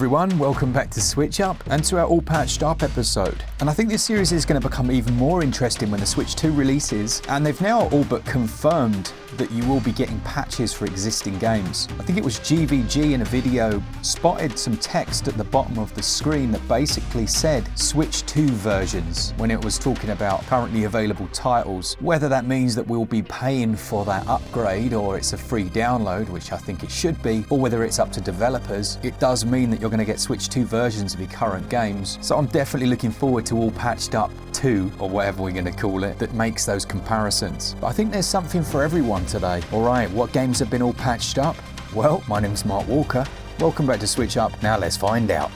everyone, welcome back to SwitchUp and to our all patched up episode. And I think this series is going to become even more interesting when the Switch 2 releases, and they've now all but confirmed that you will be getting patches for existing games. I think it was GVG in a video spotted some text at the bottom of the screen that basically said Switch 2 versions when it was talking about currently available titles. Whether that means that we'll be paying for that upgrade or it's a free download, which I think it should be, or whether it's up to developers, it does mean that you're going to get Switch 2 versions of your current games. So I'm definitely looking forward to all patched up 2, or whatever we're going to call it, that makes those comparisons. But I think there's something for everyone today. Alright, what games have been all patched up? Well, my name's Mark Walker. Welcome back to SwitchUp. Now let's find out.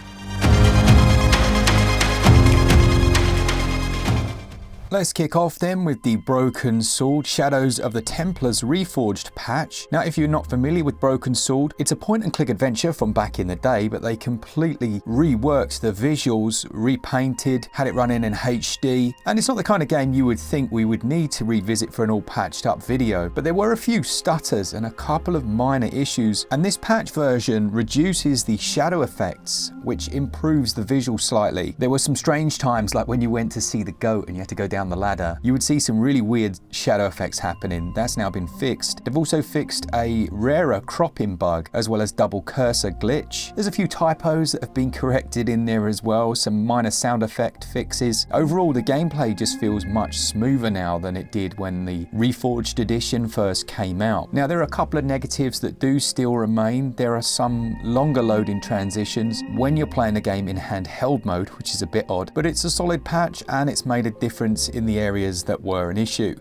Let's kick off then with the Broken Sword Shadows of the Templars Reforged patch. Now, if you're not familiar with Broken Sword, it's a point-and-click adventure from back in the day, but they completely reworked the visuals, repainted, had it running in HD, and it's not the kind of game you would think we would need to revisit for an all-patched-up video, but there were a few stutters and a couple of minor issues, and this patch version reduces the shadow effects, which improves the visual slightly. There were some strange times, like when you went to see the goat and you had to go down the ladder, you would see some really weird shadow effects happening. That's now been fixed. They've also fixed a rarer cropping bug as well as double cursor glitch. There's a few typos that have been corrected in there as well, some minor sound effect fixes. Overall, the gameplay just feels much smoother now than it did when the Reforged edition first came out. Now, there are a couple of negatives that do still remain. There are some longer loading transitions when you're playing the game in handheld mode, which is a bit odd, but it's a solid patch and it's made a difference in the areas that were an issue.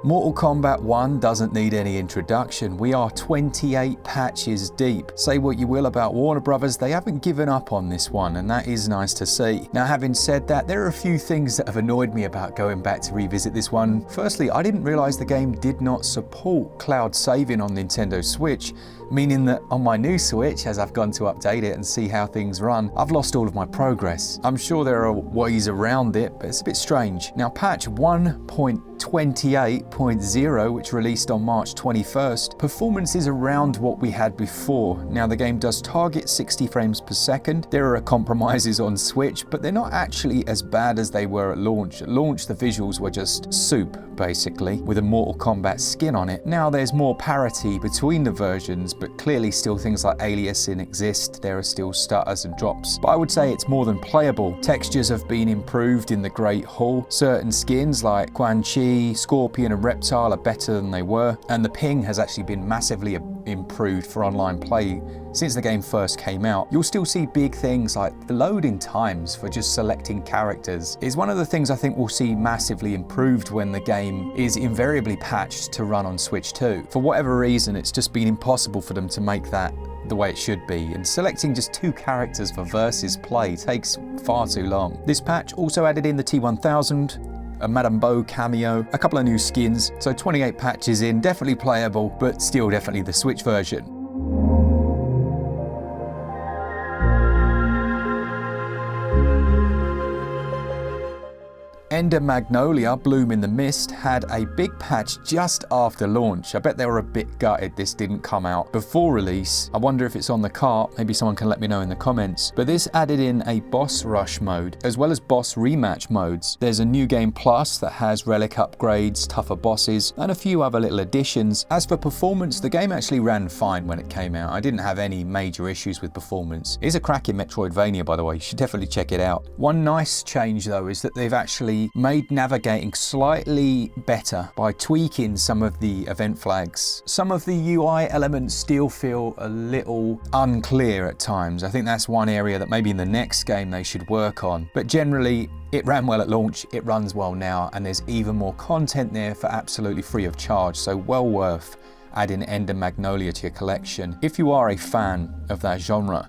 Mortal Kombat 1 doesn't need any introduction. We are 28 patches deep. Say what you will about Warner Brothers, they haven't given up on this one, and that is nice to see. Now, having said that, there are a few things that have annoyed me about going back to revisit this one. Firstly, I didn't realize the game did not support cloud saving on Nintendo Switch, meaning that on my new Switch, as I've gone to update it and see how things run, I've lost all of my progress. I'm sure there are ways around it, but it's a bit strange. Now, patch 1.28.0, which released on March 21st, performance is around what we had before. Now, the game does target 60 frames per second. There are compromises on Switch, but they're not actually as bad as they were at launch. At launch, the visuals were just soup, basically, with a Mortal Kombat skin on it. Now, there's more parity between the versions, but clearly still things like aliasing exist. There are still stutters and drops, but I would say it's more than playable. Textures have been improved in the Great Hall. Certain skins like Quan Chi, Scorpion and Reptile are better than they were, and the ping has actually been massively improved for online play since the game first came out. You'll still see big things like the loading times for just selecting characters is one of the things I think we'll see massively improved when the game is invariably patched to run on Switch 2. For whatever reason, it's just been impossible for them to make that the way it should be, and selecting just 2 characters for versus play takes far too long. This patch also added in the T1000, a Madame Bo cameo, a couple of new skins, so 28 patches in, definitely playable, but still definitely the Switch version. Ender Magnolia, Bloom in the Mist, had a big patch just after launch. I bet they were a bit gutted this didn't come out before release. I wonder if it's on the cart, maybe someone can let me know in the comments. But this added in a boss rush mode, as well as boss rematch modes. There's a new game plus that has relic upgrades, tougher bosses, and a few other little additions. As for performance, the game actually ran fine when it came out. I didn't have any major issues with performance. It's a cracking Metroidvania, by the way, you should definitely check it out. One nice change though is that they've actually made navigating slightly better by tweaking some of the event flags. Some of the UI elements still feel a little unclear at times. I think that's one area that maybe in the next game they should work on. But generally, it ran well at launch, it runs well now, and there's even more content there for absolutely free of charge, so well worth adding Ender Magnolia to your collection if you are a fan of that genre.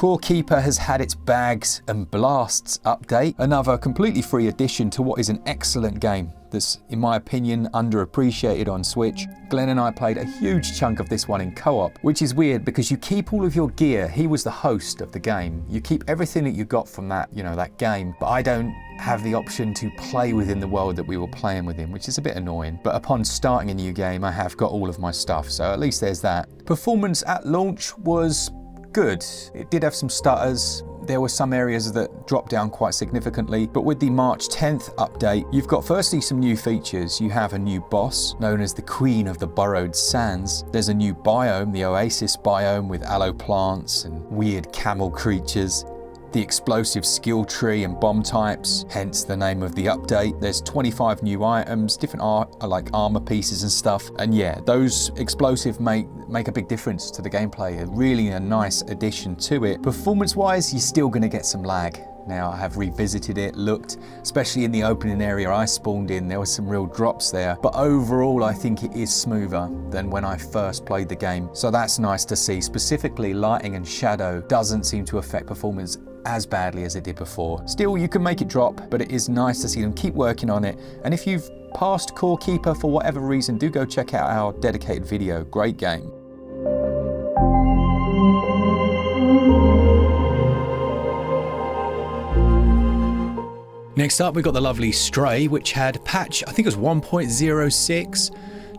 Core Keeper has had its Bags and Blasts update, another completely free addition to what is an excellent game that's, in my opinion, underappreciated on Switch. Glen and I played a huge chunk of this one in co-op, which is weird because you keep all of your gear. He was the host of the game. You keep everything that you got from that, that game, but I don't have the option to play within the world that we were playing within, which is a bit annoying. But upon starting a new game, I have got all of my stuff, so at least there's that. Performance at launch was good. It did have some stutters. There were some areas that dropped down quite significantly, but with the March 10th update, you've got firstly some new features. You have a new boss, known as the Queen of the Burrowed Sands. There's a new biome, the Oasis biome, with aloe plants and weird camel creatures. The explosive skill tree and bomb types, hence the name of the update. There's 25 new items, different like armor pieces and stuff. And yeah, those explosive make a big difference to the gameplay. Really a nice addition to it. Performance-wise, you're still gonna get some lag. Now, I have revisited it, looked, especially in the opening area I spawned in, there were some real drops there. But overall, I think it is smoother than when I first played the game. So that's nice to see. Specifically, lighting and shadow doesn't seem to affect performance as badly as it did before. Still, you can make it drop, but it is nice to see them keep working on it. And if you've passed Core Keeper for whatever reason, do go check out our dedicated video. Great game. Next up, we've got the lovely Stray, which had patch, I think it was 1.06.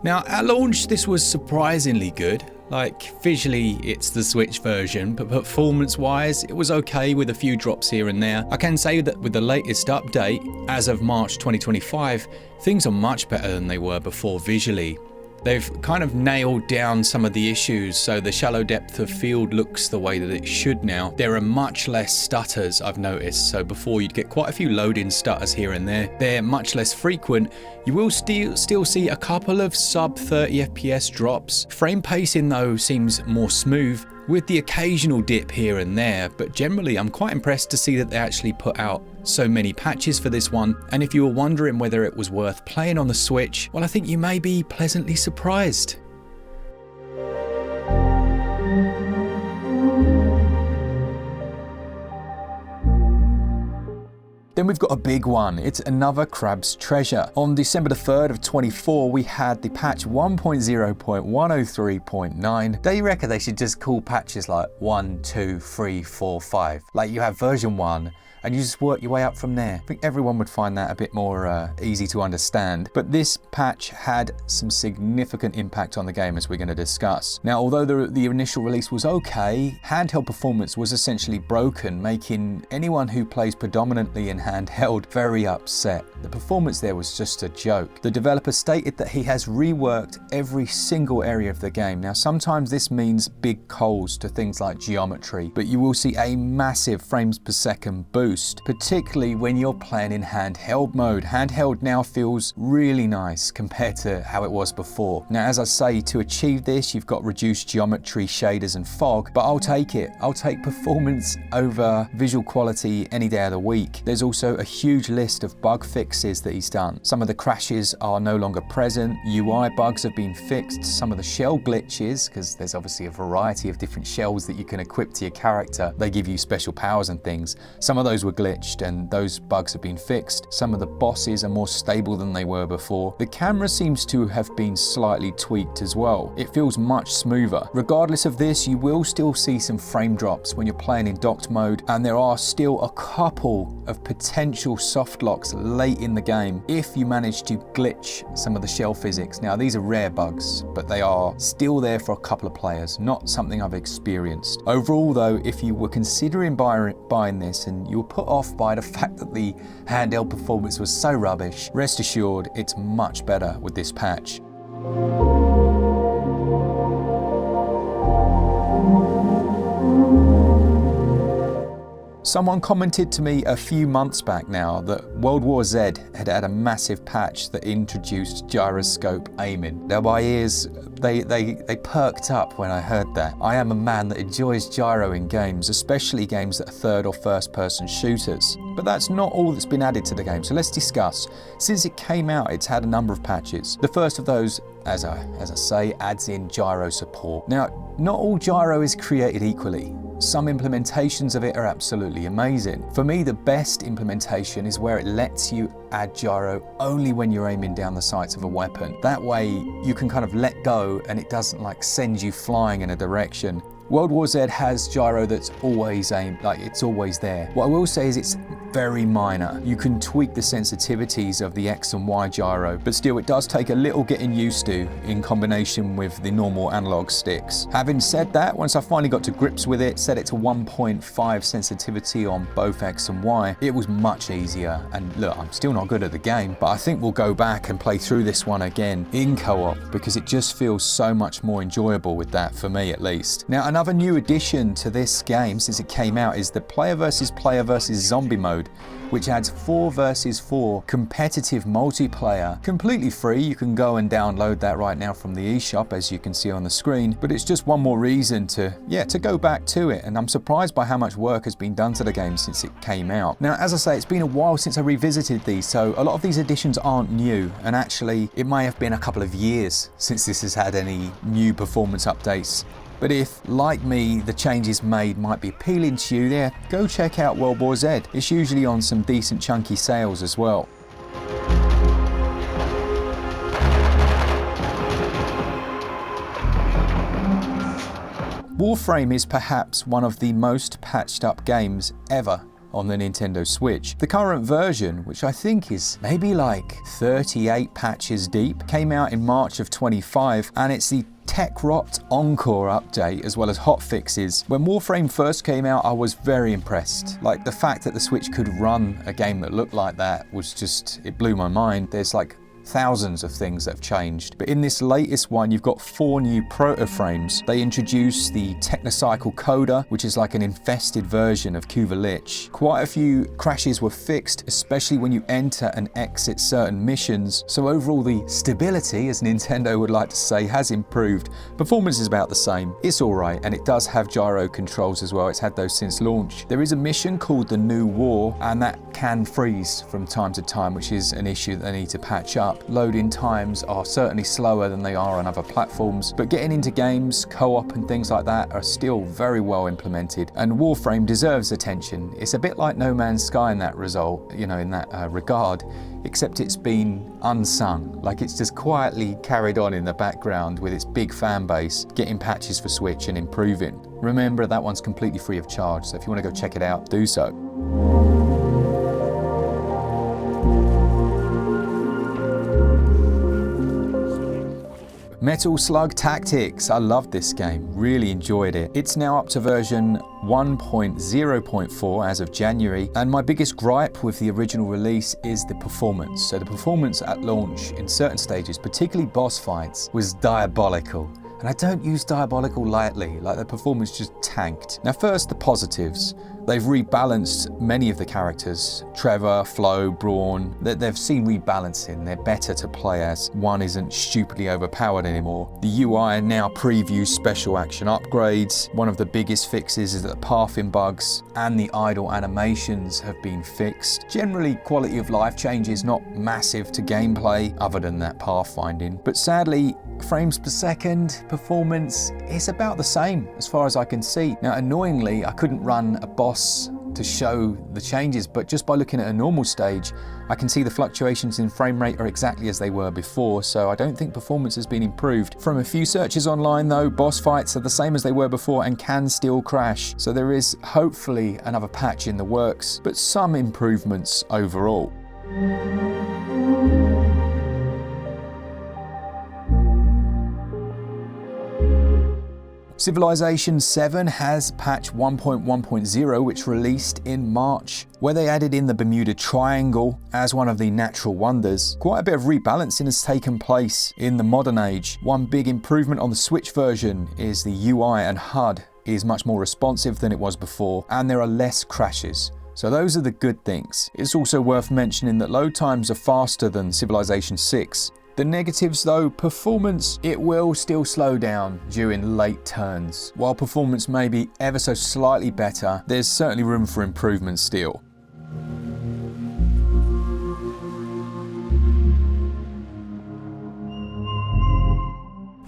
Now, at launch, this was surprisingly good. Like, visually, it's the Switch version, but performance-wise, it was okay with a few drops here and there. I can say that with the latest update, as of March 2025, things are much better than they were before visually. They've kind of nailed down some of the issues, so the shallow depth of field looks the way that it should now. There are much less stutters, I've noticed, so before you'd get quite a few load-in stutters here and there. They're much less frequent. You will still see a couple of sub 30 FPS drops. Frame pacing though seems more smooth, with the occasional dip here and there, but generally I'm quite impressed to see that they actually put out so many patches for this one. And if you were wondering whether it was worth playing on the Switch, well, I think you may be pleasantly surprised. Then we've got a big one. It's another Crab's Treasure. On December the 3rd of 24, we had the patch 1.0.103.9. They reckon they should just call patches like 1, 2, 3, 4, 5. Like you have version 1, and you just work your way up from there. I think everyone would find that a bit more easy to understand. But this patch had some significant impact on the game, as we're going to discuss. Now, although the initial release was okay, handheld performance was essentially broken, making anyone who plays predominantly in handheld very upset. The performance there was just a joke. The developer stated that he has reworked every single area of the game. Now, sometimes this means big calls to things like geometry, but you will see a massive frames per second boost, particularly when you're playing in handheld mode. Handheld now feels really nice compared to how it was before. Now, as I say, to achieve this, you've got reduced geometry, shaders and fog, but I'll take it. I'll take performance over visual quality any day of the week. There's also a huge list of bug fixes that he's done. Some of the crashes are no longer present. UI bugs have been fixed. Some of the shell glitches, because there's obviously a variety of different shells that you can equip to your character. They give you special powers and things. Some of those were glitched and those bugs have been fixed. Some of the bosses are more stable than they were before. The camera seems to have been slightly tweaked as well. It feels much smoother. Regardless of this, you will still see some frame drops when you're playing in docked mode, and there are still a couple of potential soft locks late in the game if you manage to glitch some of the shell physics. Now, these are rare bugs, but they are still there for a couple of players, not something I've experienced. Overall though, if you were considering buying this and you were put off by the fact that the handheld performance was so rubbish, rest assured it's much better with this patch. Someone commented to me a few months back now that World War Z had had a massive patch that introduced gyroscope aiming. Now my ears, they perked up when I heard that. I am a man that enjoys gyro in games, especially games that are third or first person shooters. But that's not all that's been added to the game, so let's discuss. Since it came out, it's had a number of patches. The first of those as I say, adds in gyro support. Now, not all gyro is created equally. Some implementations of it are absolutely amazing. For me, the best implementation is where it lets you add gyro only when you're aiming down the sights of a weapon. That way you can kind of let go and it doesn't like send you flying in a direction. World War Z has gyro that's always aimed, like it's always there. What I will say is it's very minor. You can tweak the sensitivities of the X and Y gyro, but still it does take a little getting used to in combination with the normal analog sticks. Having said that, once I finally got to grips with it, set it to 1.5 sensitivity on both X and Y, it was much easier. And look, I'm still not good at the game, but I think we'll go back and play through this one again in co-op because it just feels so much more enjoyable with that, for me at least. Now, another new addition to this game since it came out is the player versus zombie mode, which adds 4 versus 4 competitive multiplayer, completely free. You can go and download that right now from the eShop, as you can see on the screen, but it's just one more reason to go back to it, and I'm surprised by how much work has been done to the game since it came out. Now, as I say, it's been a while since I revisited these, so a lot of these additions aren't new, and actually it may have been a couple of years since this has had any new performance updates. But if, like me, the changes made might be appealing to you, go check out World War Z. It's usually on some decent chunky sales as well. Warframe is perhaps one of the most patched up games ever on the Nintendo Switch. The current version, which I think is maybe like 38 patches deep, came out in March of 25, and it's the Tech Rot Encore update as well as hotfixes. When Warframe first came out, I was very impressed. Like, the fact that the Switch could run a game that looked like that was just, it blew my mind. There's like thousands of things that have changed. But in this latest one, you've got 4 new proto-frames. They introduce the Technocycle Coda, which is like an infested version of Cuva Lich. Quite a few crashes were fixed, especially when you enter and exit certain missions. So overall, the stability, as Nintendo would like to say, has improved. Performance is about the same. It's alright, and it does have gyro controls as well. It's had those since launch. There is a mission called the New War, and that can freeze from time to time, which is an issue that they need to patch up. Loading times are certainly slower than they are on other platforms, but getting into games, co-op and things like that are still very well implemented, and Warframe deserves attention. It's a bit like No Man's Sky in that regard, except it's been unsung. Like, it's just quietly carried on in the background with its big fan base, getting patches for Switch and improving. Remember, that one's completely free of charge, so if you want to go check it out, do so. Metal Slug Tactics. I loved this game, really enjoyed it. It's now up to version 1.0.4 as of January, and my biggest gripe with the original release is the performance. So the performance at launch in certain stages, particularly boss fights, was diabolical. And I don't use diabolical lightly, like the performance just tanked. Now first, the positives. They've rebalanced many of the characters. Trevor, Flo, Braun, they've seen rebalancing. They're better to play as. One isn't stupidly overpowered anymore. The UI now previews special action upgrades. One of the biggest fixes is that the pathing bugs and the idle animations have been fixed. Generally, quality of life changes not massive to gameplay, other than that pathfinding. But sadly, frames per second performance is about the same as far as I can see. Now, annoyingly, I couldn't run a boss to show the changes, but just by looking at a normal stage, I can see the fluctuations in frame rate are exactly as they were before, so I don't think performance has been improved. From a few searches online though, boss fights are the same as they were before and can still crash, so there is hopefully another patch in the works, but some improvements overall. Civilization 7 has patch 1.1.0, which released in March, where they added in the Bermuda Triangle as one of the natural wonders. Quite a bit of rebalancing has taken place in the modern age. One big improvement on the Switch version is the UI and HUD is much more responsive than it was before, and there are less crashes. So those are the good things. It's also worth mentioning that load times are faster than Civilization 6. The negatives though, performance, it will still slow down during late turns. While performance may be ever so slightly better, there's certainly room for improvement still.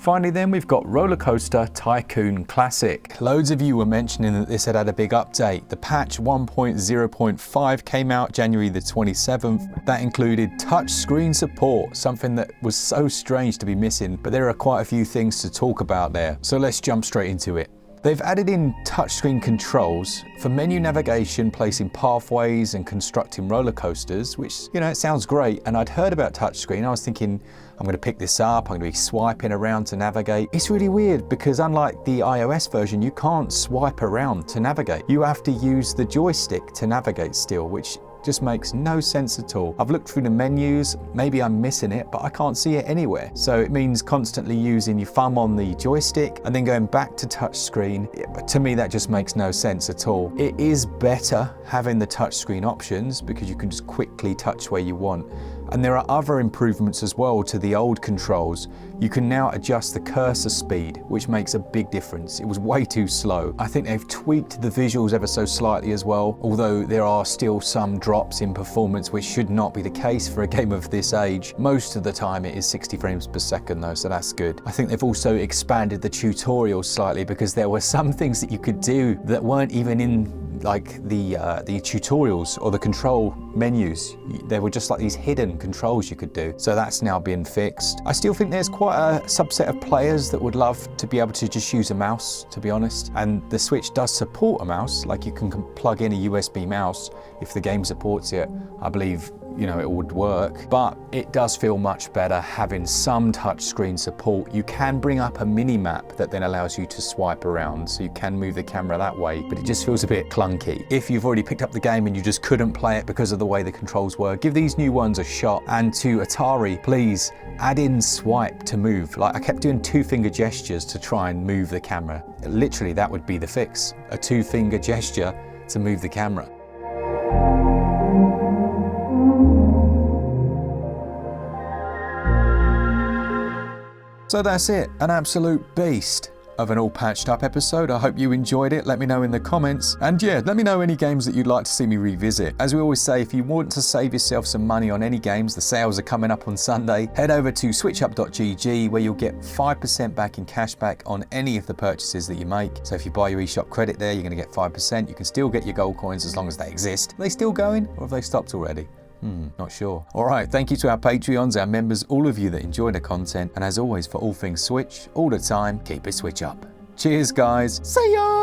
Finally then, we've got Roller Coaster Tycoon Classic. Loads of you were mentioning that this had a big update. The patch 1.0.5 came out January the 27th. That included touchscreen support, something that was so strange to be missing, but there are quite a few things to talk about there. So let's jump straight into it. They've added in touchscreen controls for menu navigation, placing pathways and constructing roller coasters, which, you know, it sounds great. And I'd heard about touchscreen. I was thinking, I'm going to pick this up, I'm going to be swiping around to navigate. It's really weird because unlike the iOS version, you can't swipe around to navigate. You have to use the joystick to navigate still, which just makes no sense at all. I've looked through the menus, maybe I'm missing it, but I can't see it anywhere. So it means constantly using your thumb on the joystick and then going back to touchscreen. To me, that just makes no sense at all. It is better having the touchscreen options because you can just quickly touch where you want. And there are other improvements as well to the old controls. You can now adjust the cursor speed, which makes a big difference. It was way too slow. I think they've tweaked the visuals ever so slightly as well, although there are still some drops in performance, which should not be the case for a game of this age. Most of the time it is 60 frames per second though, so that's good. I think they've also expanded the tutorials slightly because there were some things that you could do that weren't even in like the tutorials or the control menus. There were just like these hidden controls you could do. So that's now been fixed. I still think there's quite a subset of players that would love to be able to just use a mouse, to be honest. And the Switch does support a mouse, like you can plug in a USB mouse. If the game supports it, I believe, you know, it would work, but it does feel much better having some touchscreen support. You can bring up a mini map that then allows you to swipe around, so you can move the camera that way, but it just feels a bit clunky. If you've already picked up the game and you just couldn't play it because of the way the controls were, give these new ones a shot. And to Atari, please add in swipe to move. Like I kept doing 2-finger gestures to try and move the camera. Literally, that would be the fix. A 2-finger gesture to move the camera. So that's it, an absolute beast of an all patched up episode. I hope you enjoyed it. Let me know in the comments. And yeah, let me know any games that you'd like to see me revisit. As we always say, if you want to save yourself some money on any games, the sales are coming up on Sunday. Head over to switchup.gg where you'll get 5% back in cashback on any of the purchases that you make. So if you buy your eShop credit there, you're going to get 5%. You can still get your gold coins as long as they exist. Are they still going or have they stopped already? Not sure. All right, thank you to our Patreons, our members, all of you that enjoy the content. And as always, for all things Switch, all the time, keep it Switch up. Cheers, guys. See ya!